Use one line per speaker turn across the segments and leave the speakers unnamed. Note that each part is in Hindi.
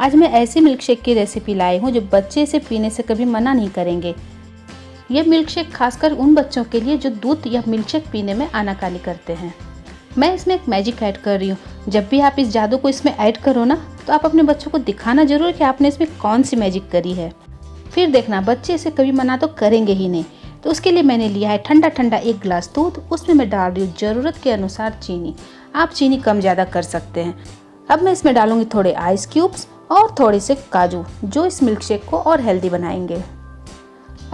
आज मैं ऐसी मिल्क शेक की रेसिपी लाई हूँ जो बच्चे इसे पीने से कभी मना नहीं करेंगे। ये मिल्क शेक खासकर उन बच्चों के लिए जो दूध या मिल्क शेक पीने में आनाकानी करते हैं। मैं इसमें एक मैजिक ऐड कर रही हूँ। जब भी आप इस जादू को इसमें ऐड करो ना, तो आप अपने बच्चों को दिखाना जरूर कि आपने इसमें कौन सी मैजिक करी है। फिर देखना बच्चे इसे कभी मना तो करेंगे ही नहीं। तो उसके लिए मैंने लिया है ठंडा ठंडा 1 गिलास दूध। उसमें मैं डाल रही हूँ ज़रूरत के अनुसार चीनी। आप चीनी कम ज़्यादा कर सकते हैं। अब मैं इसमें डालूंगी थोड़े आइस क्यूब्स और थोड़े से काजू, जो इस मिल्क शेक को और हेल्दी बनाएंगे।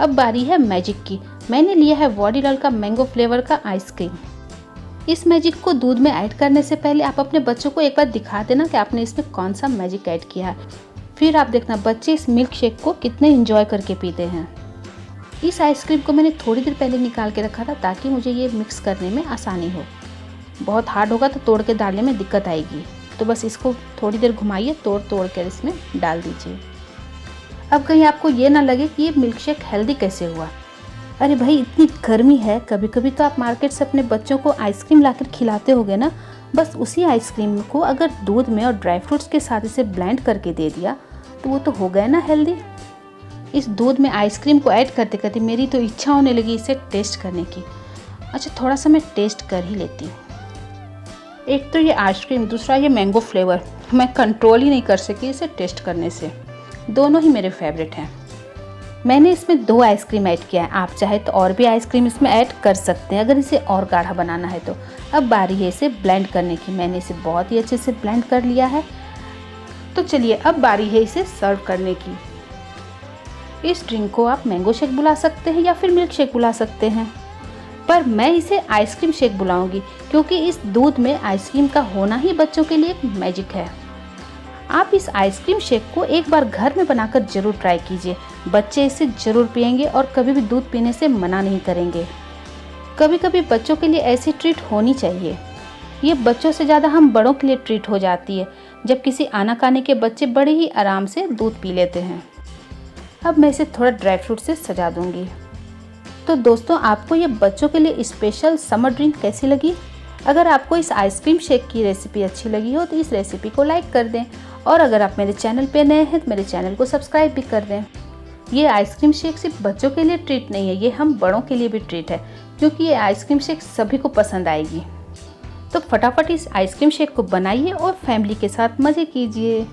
अब बारी है मैजिक की। मैंने लिया है वाडीलाल का मैंगो फ्लेवर का आइसक्रीम। इस मैजिक को दूध में ऐड करने से पहले आप अपने बच्चों को एक बार दिखा देना कि आपने इसमें कौन सा मैजिक ऐड किया है। फिर आप देखना बच्चे इस मिल्क शेक को कितने इंजॉय करके पीते हैं। इस आइसक्रीम को मैंने थोड़ी देर पहले निकाल के रखा था ताकि मुझे ये मिक्स करने में आसानी हो। बहुत हार्ड होगा तो तोड़ के डालने में दिक्कत आएगी। तो बस इसको थोड़ी देर घुमाइए, तोड़ तोड़ कर इसमें डाल दीजिए। अब कहीं आपको ये ना लगे कि ये मिल्क शेक हेल्दी कैसे हुआ। अरे भाई, इतनी गर्मी है, कभी कभी तो आप मार्केट से अपने बच्चों को आइसक्रीम लाकर खिलाते होगे ना। बस उसी आइसक्रीम को अगर दूध में और ड्राई फ्रूट्स के साथ इसे ब्लेंड करके दे दिया तो वो तो हो गया ना हेल्दी। इस दूध में आइसक्रीम को ऐड करते करते मेरी तो इच्छा होने लगी इसे टेस्ट करने की। अच्छा, थोड़ा सा मैं टेस्ट कर ही लेती हूँ। एक तो ये आइसक्रीम, दूसरा ये मैंगो फ्लेवर, मैं कंट्रोल ही नहीं कर सकी इसे टेस्ट करने से। दोनों ही मेरे फेवरेट हैं। मैंने इसमें 2 आइसक्रीम ऐड किया है। आप चाहे तो और भी आइसक्रीम इसमें ऐड कर सकते हैं अगर इसे और गाढ़ा बनाना है तो। अब बारी है इसे ब्लेंड करने की। मैंने इसे बहुत ही अच्छे से ब्लेंड कर लिया है। तो चलिए अब बारी है इसे सर्व करने की। इस ड्रिंक को आप मैंगो शेक बुला सकते हैं या फिर मिल्क शेक बुला सकते हैं, पर मैं इसे आइसक्रीम शेक बुलाऊंगी क्योंकि इस दूध में आइसक्रीम का होना ही बच्चों के लिए एक मैजिक है। आप इस आइसक्रीम शेक को एक बार घर में बनाकर जरूर ट्राई कीजिए। बच्चे इसे जरूर पियेंगे और कभी भी दूध पीने से मना नहीं करेंगे। कभी कभी बच्चों के लिए ऐसी ट्रीट होनी चाहिए। ये बच्चों से ज़्यादा हम बड़ों के लिए ट्रीट हो जाती है, जब किसी आनाकानी के बच्चे बड़े ही आराम से दूध पी लेते हैं। अब मैं इसे थोड़ा ड्राई फ्रूट से सजा दूंगी। तो दोस्तों, आपको ये बच्चों के लिए स्पेशल समर ड्रिंक कैसी लगी? अगर आपको इस आइसक्रीम शेक की रेसिपी अच्छी लगी हो तो इस रेसिपी को लाइक कर दें, और अगर आप मेरे चैनल पे नए हैं तो मेरे चैनल को सब्सक्राइब भी कर दें। ये आइसक्रीम शेक सिर्फ बच्चों के लिए ट्रीट नहीं है, ये हम बड़ों के लिए भी ट्रीट है, क्योंकि ये आइसक्रीम शेक सभी को पसंद आएगी। तो फटाफट इस आइसक्रीम शेक को बनाइए और फैमिली के साथ मज़े कीजिए।